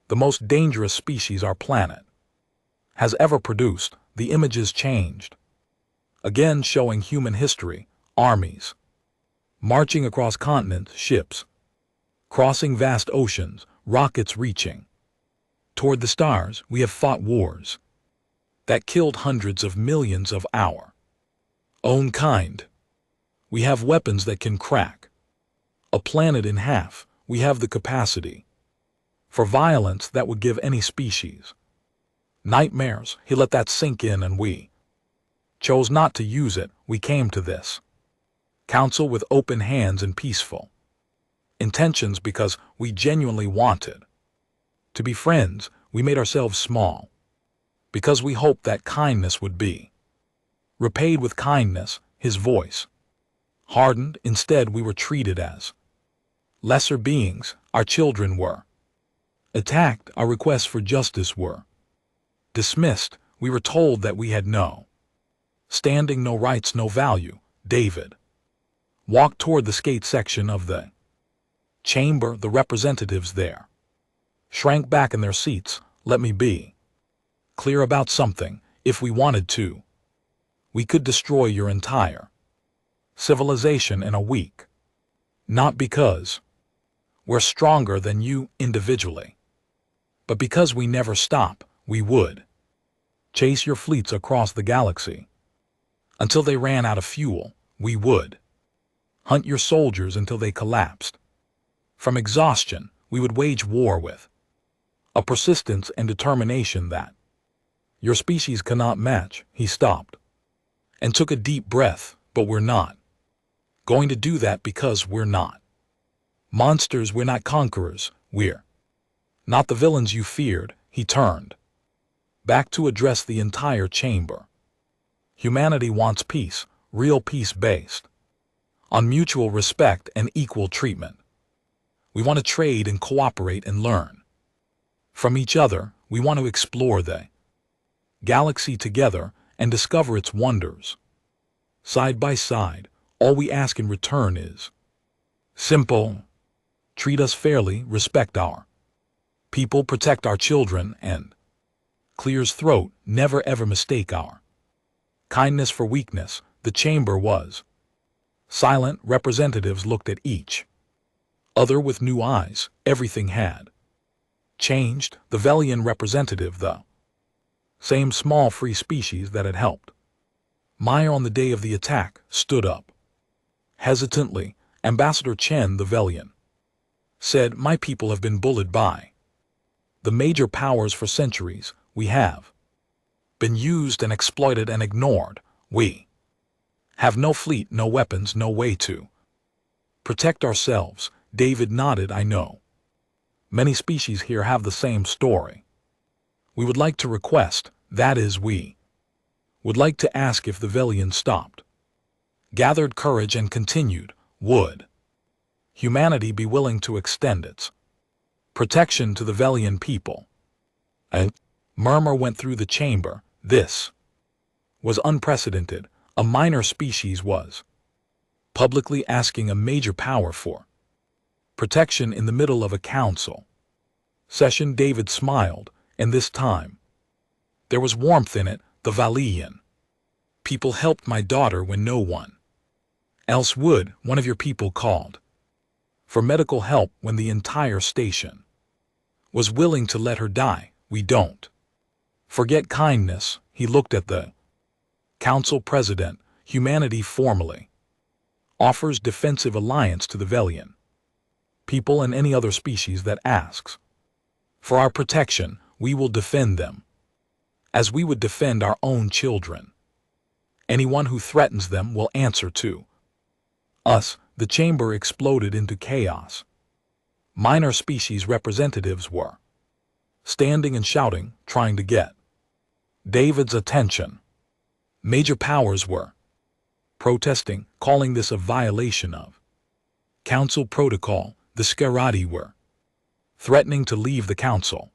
the most dangerous species our planet has ever produced. The images changed again, showing human history, armies marching across continents, ships crossing vast oceans, rockets reaching toward the stars. We have fought wars that killed hundreds of millions of our own kind. We have weapons that can crack a planet in half. We have the capacity for violence that would give any species nightmares. He let that sink in, and we chose not to use it. We came to this council with open hands and peaceful intentions because we genuinely wanted to be friends. We made ourselves small because we hoped that kindness would be repaid with kindness. His voice hardened. Instead, we were treated as lesser beings. Our children were attacked. Our requests for justice were dismissed. We were told that we had no standing, no rights, no value. David walked toward the skate section of the chamber. The representatives there shrank back in their seats. Let me be clear about something. If we wanted to, we could destroy your entire civilization in a week. Not because we're stronger than you individually, but because we never stop. We would chase your fleets across the galaxy until they ran out of fuel. We would hunt your soldiers until they collapsed from exhaustion. We would wage war with a persistence and determination that your species cannot match. He stopped and took a deep breath. But we're not going to do that because we're not monsters. We're not conquerors. We're not the villains you feared. He turned back to address the entire chamber. Humanity wants peace, real peace based on mutual respect and equal treatment. We want to trade and cooperate and learn from each other. We want to explore the galaxy together and discover its wonders side by side. All we ask in return is simple: treat us fairly, respect our people, protect our children, and clear his throat. Never ever mistake our kindness for weakness. The chamber was silent. Representatives looked at each other with new eyes. Everything had changed. The Velian representative, the same small free species that had helped Maya on the day of the attack, stood up hesitantly. Ambassador Chen, the Velian, said, "My people have been bullied by the major powers for centuries. We have been used and exploited and ignored. We have no fleet, no weapons, no way to protect ourselves." David nodded. "I know. Many species here have the same story. We would like to request, that is, we would like to ask if the Velian stopped, gathered courage and continued, would humanity be willing to extend its protection to the Velian people?" A murmur went through the chamber. This was unprecedented. A minor species was publicly asking a major power for protection in the middle of a council session. David smiled, and this time there was warmth in it. The Valian people helped my daughter when no one else would. One of your people called for medical help when the entire station was willing to let her die. We don't forget kindness. He looked at the council president. Humanity formally offers defensive alliance to the Velian people and any other species that asks for our protection. We will defend them as we would defend our own children. Anyone who threatens them will answer to us. The chamber exploded into chaos. Minor species representatives were standing and shouting, trying to get David's attention. Major powers were protesting, calling this a violation of council protocol. The Scarati were threatening to leave the council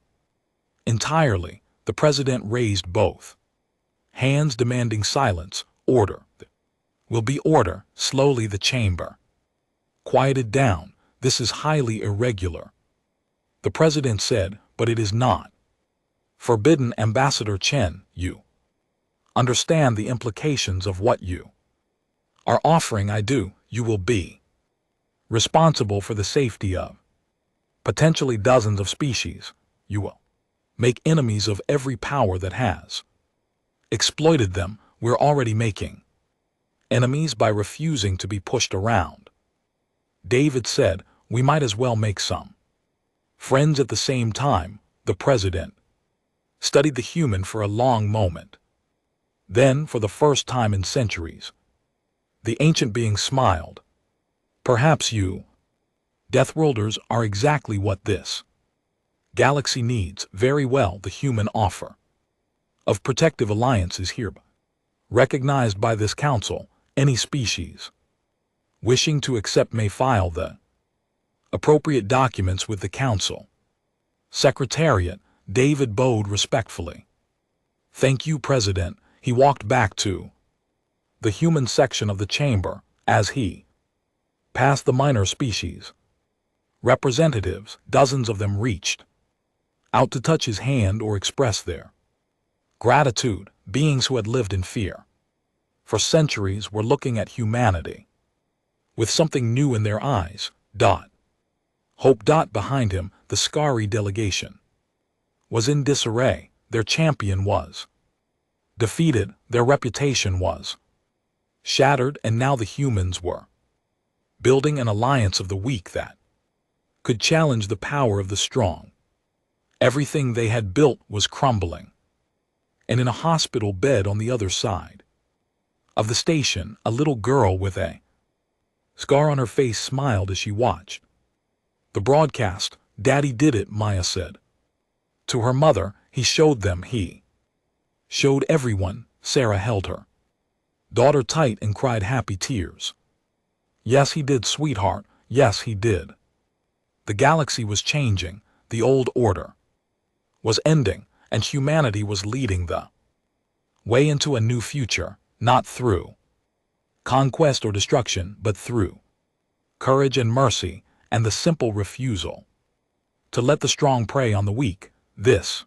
entirely. The president raised both hands, demanding silence. Order. Will be order. Slowly the chamber quieted down. This is highly irregular, the president said, but it is not forbidden. Ambassador Chen, you understand the implications of what you are offering. I do. You will be responsible for the safety of potentially dozens of species. You will make enemies of every power that has exploited them. We're already making enemies by refusing to be pushed around. David said, we might as well make some friends at the same time. The president studied the human for a long moment. Then, for the first time in centuries, the ancient being smiled. Perhaps you Deathworlders are exactly what this galaxy needs. Very well. The human offer of protective alliance is hereby recognized by this council. Any species wishing to accept may file the appropriate documents with the council secretariat. David bowed respectfully. Thank you, President. He walked back to the human section of the chamber. As he passed the minor species representatives, dozens of them reached out to touch his hand or express their gratitude. Beings who had lived in fear for centuries were looking at humanity with something new in their eyes. Hope. Behind him, the Scari delegation was in disarray. Their champion was defeated, their reputation was shattered, and now the humans were building an alliance of the weak that could challenge the power of the strong. Everything they had built was crumbling. And in a hospital bed on the other side of the station, a little girl with a scar on her face smiled as she watched the broadcast. Daddy did it, Maya said to her mother. He showed them. He showed everyone. Sarah held her daughter tight and cried happy tears. Yes, he did, sweetheart. Yes, he did. The galaxy was changing. The old order was ending, and humanity was leading the way into a new future, not through conquest or destruction, but through courage and mercy, and the simple refusal to let the strong prey on the weak. This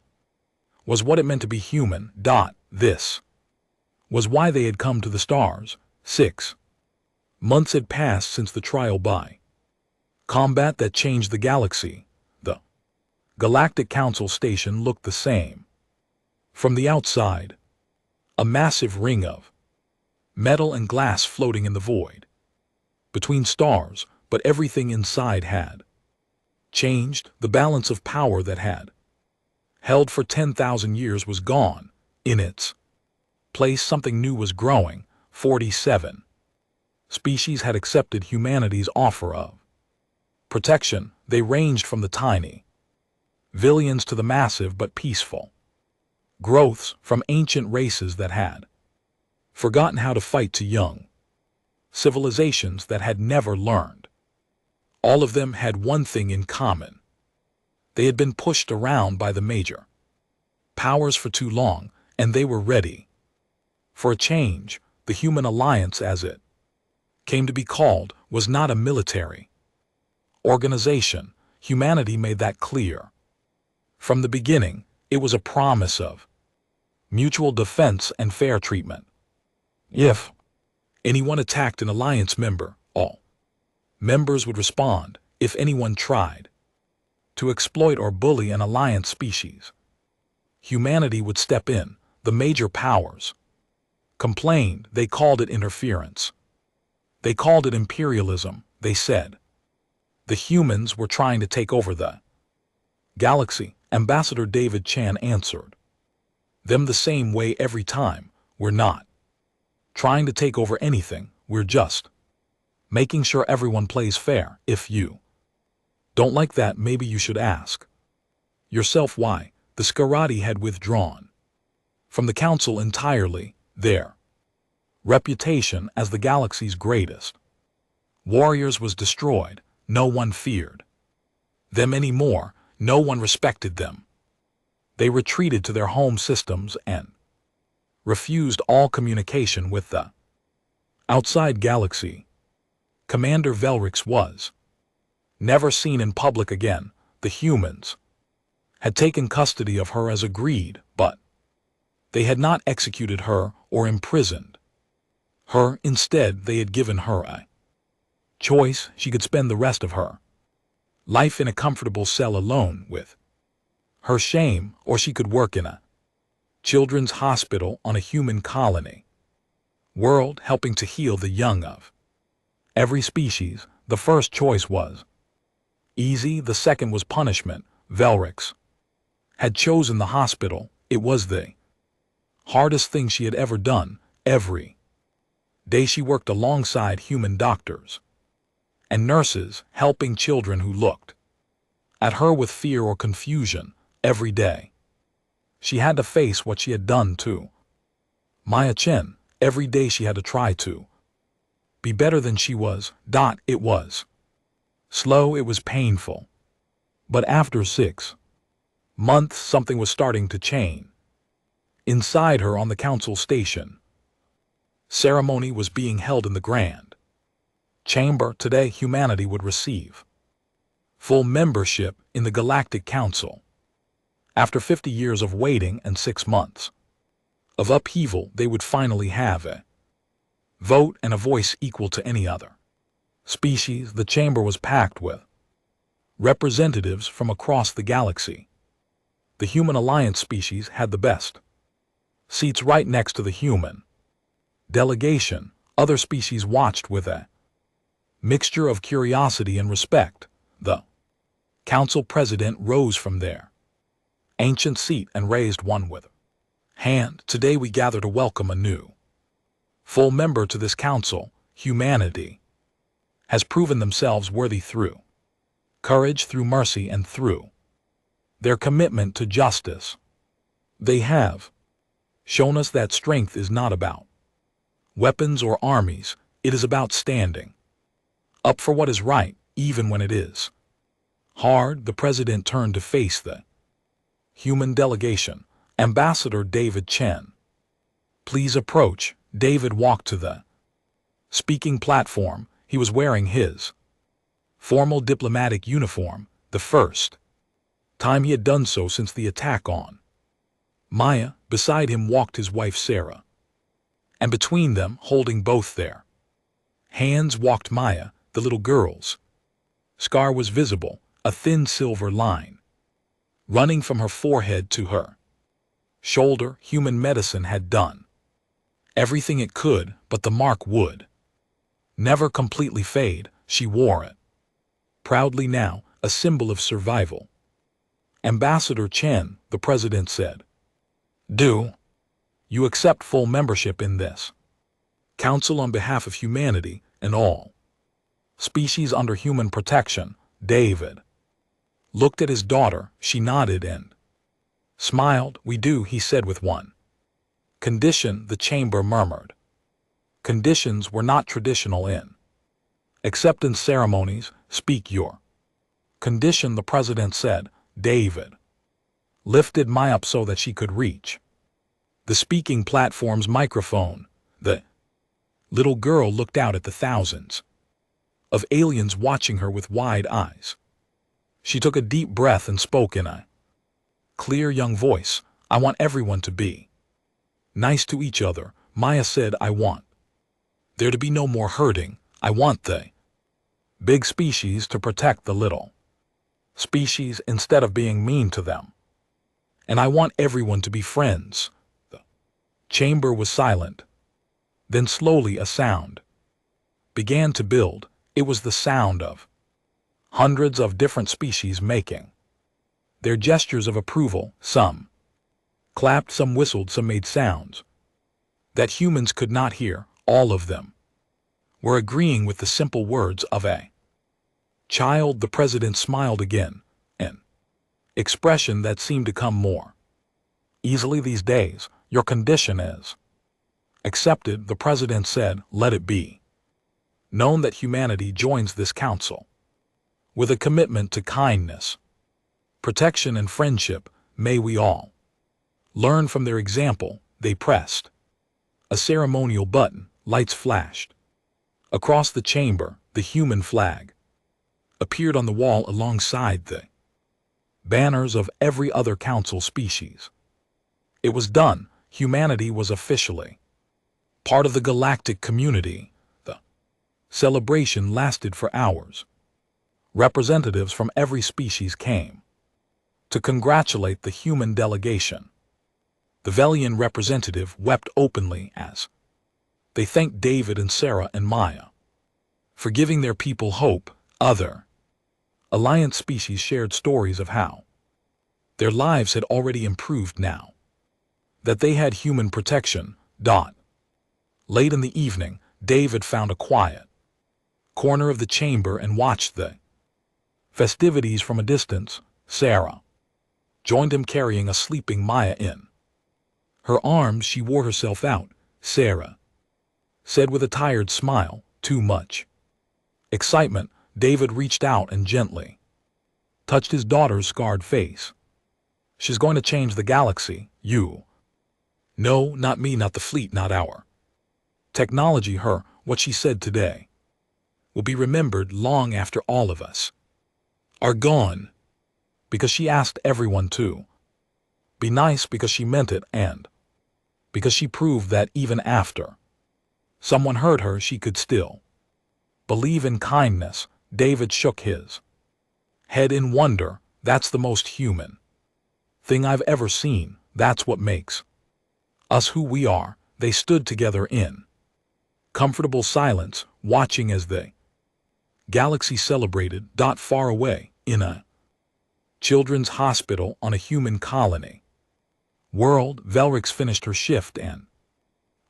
was what it meant to be human. This was why they had come to the stars. 6 months had passed since the trial by combat that changed the galaxy. The Galactic Council station looked the same from the outside. A massive ring of metal and glass floating in the void between stars, but everything inside had changed. The balance of power that had held for 10,000 years was gone. In its place, something new was growing. 47 species had accepted humanity's offer of protection. They ranged from the tiny Villians to the massive but peaceful growths, from ancient races that had forgotten how to fight to young civilizations that had never learned. All of them had one thing in common. They had been pushed around by the major powers for too long, and they were ready for a change. The Human Alliance, as it came to be called, was not a military organization. Humanity made that clear. From the beginning, it was a promise of mutual defense and fair treatment. If anyone attacked an alliance member, all members would respond. If anyone tried to exploit or bully an alliance species, humanity would step in. The major powers complained. They called it interference. They called it imperialism. They said the humans were trying to take over the galaxy. Ambassador David Chan answered them the same way every time. We're not trying to take over anything. We're just making sure everyone plays fair. If you don't like that, maybe you should ask yourself why. The Scarati had withdrawn from the council entirely. Their reputation as the galaxy's greatest warriors was destroyed. No one feared them anymore. No one respected them. They retreated to their home systems and refused all communication with the outside galaxy. Commander Velrix was never seen in public again. The humans had taken custody of her as agreed, but they had not executed her or imprisoned her. Instead, they had given her a choice. She could spend the rest of her life in a comfortable cell alone with her shame, or she could work in a children's hospital on a human colony world, helping to heal the young of every species. The first choice was easy. The second was punishment. Velrix had chosen the hospital. It was the hardest thing she had ever done. Every day she worked alongside human doctors and nurses, helping children who looked at her with fear or confusion. Every day she had to face what she had done to Maya Chen. Every day she had to try to be better than she was. It was slow, it was painful. But after 6 months, something was starting to change. Inside her on the council station, ceremony was being held in the grand chamber. Today, humanity would receive full membership in the Galactic Council. After 50 years of waiting and 6 months of upheaval, they would finally have a vote and a voice equal to any other species. The chamber was packed with representatives from across the galaxy. The Human Alliance species had the best seats right next to the human delegation. Other species watched with a mixture of curiosity and respect. The council president rose from their ancient seat and raised one with hand. Today we gather to welcome a new full member to this council. Humanity has proven themselves worthy through courage, through mercy, and through their commitment to justice. They have shown us that strength is not about weapons or armies. It is about standing up for what is right, even when it is hard. The president turned to face the human delegation. Ambassador David Chen, please approach. David walked to the speaking platform. He was wearing his formal diplomatic uniform, the first time he had done so since the attack on Maya. Beside him walked his wife Sarah, and between them, holding both their hands, walked Maya. The little girl's scar was visible, a thin silver line running from her forehead to her shoulder. Human medicine had done everything it could, but the mark would never completely fade. She wore it proudly now, a symbol of survival. Ambassador Chen, the president said, do you accept full membership in this council on behalf of humanity and all species under human protection? David looked at his daughter. She nodded and smiled. We do, he said with one condition. The chamber murmured. Conditions were not traditional in acceptance ceremonies. Speak your condition, the president said. David lifted Maya up so that she could reach the speaking platform's microphone. The Little girl looked out at the thousands of aliens watching her with wide eyes. She took a deep breath and spoke in a clear young voice. I want everyone to be nice to each other. Maya said, I want there to be no more hurting. I want the big species to protect the little species instead of being mean to them. And I want everyone to be friends. The chamber was silent. Then slowly a sound began to build. It was the sound of hundreds of different species making their gestures of approval. Some clapped, some whistled, some made sounds that humans could not hear. All of them were agreeing with the simple words of a child. The president smiled again, an expression that seemed to come more easily these days. Your condition is accepted, the president said. Let it be known that humanity joins this council with a commitment to kindness, protection, and friendship. May we all learn from their example. They pressed a ceremonial button. Lights flashed across the chamber. The human flag appeared on the wall alongside the banners of every other council species. It was done. Humanity was officially part of the galactic community. The celebration lasted for hours. Representatives from every species came to congratulate the human delegation. The Velian representative wept openly as they thanked David and Sarah and Maya for giving their people hope. Other Alliance species shared stories of how their lives had already improved now that they had human protection. Late in the evening, David found a quiet corner of the chamber and watched the festivities from a distance. Sarah joined him, carrying a sleeping Maya in her arms. She wore herself out, Sarah said with a tired smile. Too much excitement. David reached out and gently touched his daughter's scarred face. She's going to change the galaxy. You. No, not me, not the fleet, not our technology. Her, what she said today, will be remembered long after all of us are gone. Because she asked everyone to be nice, because she meant it, and because she proved that even after someone hurt her, she could still believe in kindness. David shook his head in wonder. That's the most human thing I've ever seen. That's what makes us who we are. They stood together in comfortable silence, watching as the galaxy celebrated. Far away, in a children's hospital on a human colony world, Velrix finished her shift and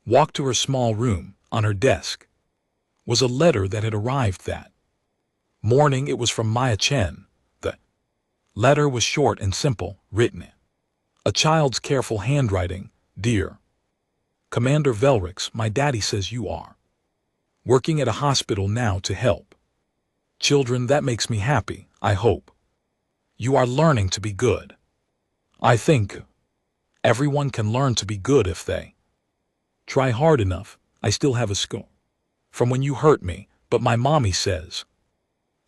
walked to her small room. On her desk was a letter that had arrived that morning. It was from Maya Chen. The letter was short and simple, written in a child's careful handwriting. Dear Commander Velrix, my daddy says you are working at a hospital now to help children. That makes me happy. I hope you are learning to be good. I think everyone can learn to be good if they try hard enough. I still have a scar from when you hurt me, but my mommy says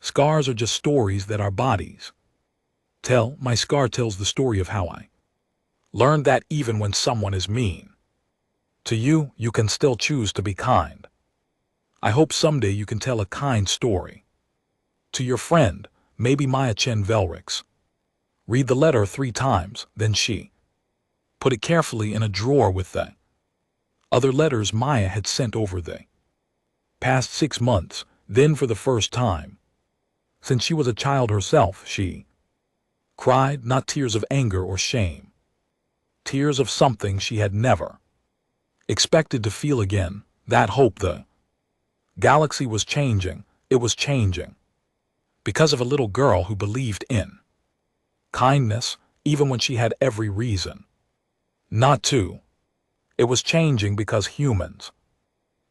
scars are just stories that our bodies tell. My scar tells the story of how I learned that even when someone is mean to you, you can still choose to be kind. I hope someday you can tell a kind story to your friend, maybe Maya Chen Velrix. Read the letter 3 times, then she put it carefully in a drawer with the other letters Maya had sent over the past 6 months. Then for the first time since she was a child herself, she cried, not tears of anger or shame, tears of something she had never expected to feel again. That hope. The galaxy was changing. It was changing because of a little girl who believed in kindness, even when she had every reason not to. It was changing because humans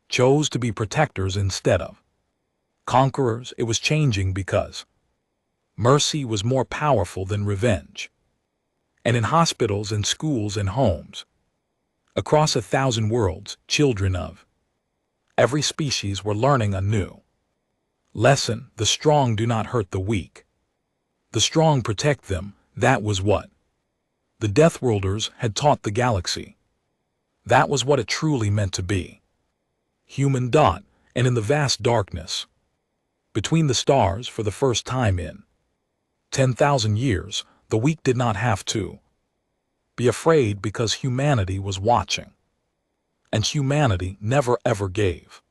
chose to be protectors instead of conquerors. It was changing because mercy was more powerful than revenge. And in hospitals and schools and homes, across 1,000 worlds, children of Every species were learning a new lesson. The strong do not hurt the weak. The strong protect them. That was what the Deathworlders had taught the galaxy. That was what it truly meant to be human. And in the vast darkness, between the stars, for the first time in 10,000 years, the weak did not have to be afraid, because humanity was watching. And humanity never ever gave